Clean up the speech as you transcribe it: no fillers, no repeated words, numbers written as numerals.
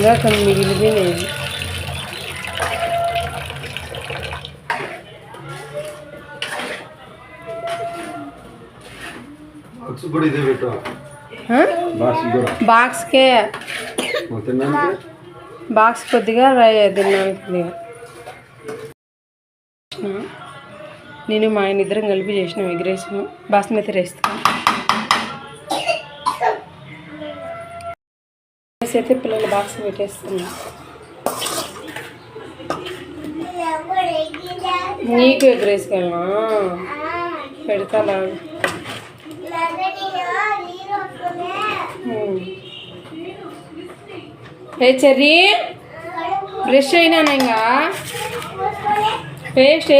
ఇంకా కొన్ని మిగిలిపోయినాయి. బాక్స్కే బాక్స్ కొద్దిగా తిన్నాను. నేను మా ఆయన ఇద్దరం కలిపి చేసినాం ఎగ్ రైస్, బాస్మతి రైస్. అయితే పిల్లలు బాక్స్ పెట్టేస్తున్నా. నీకు ఎగ్ రైస్ కన్నా పెడతా. ఏ చెర్రీ బ్రష్ అయినా ఇంకా పేస్ట్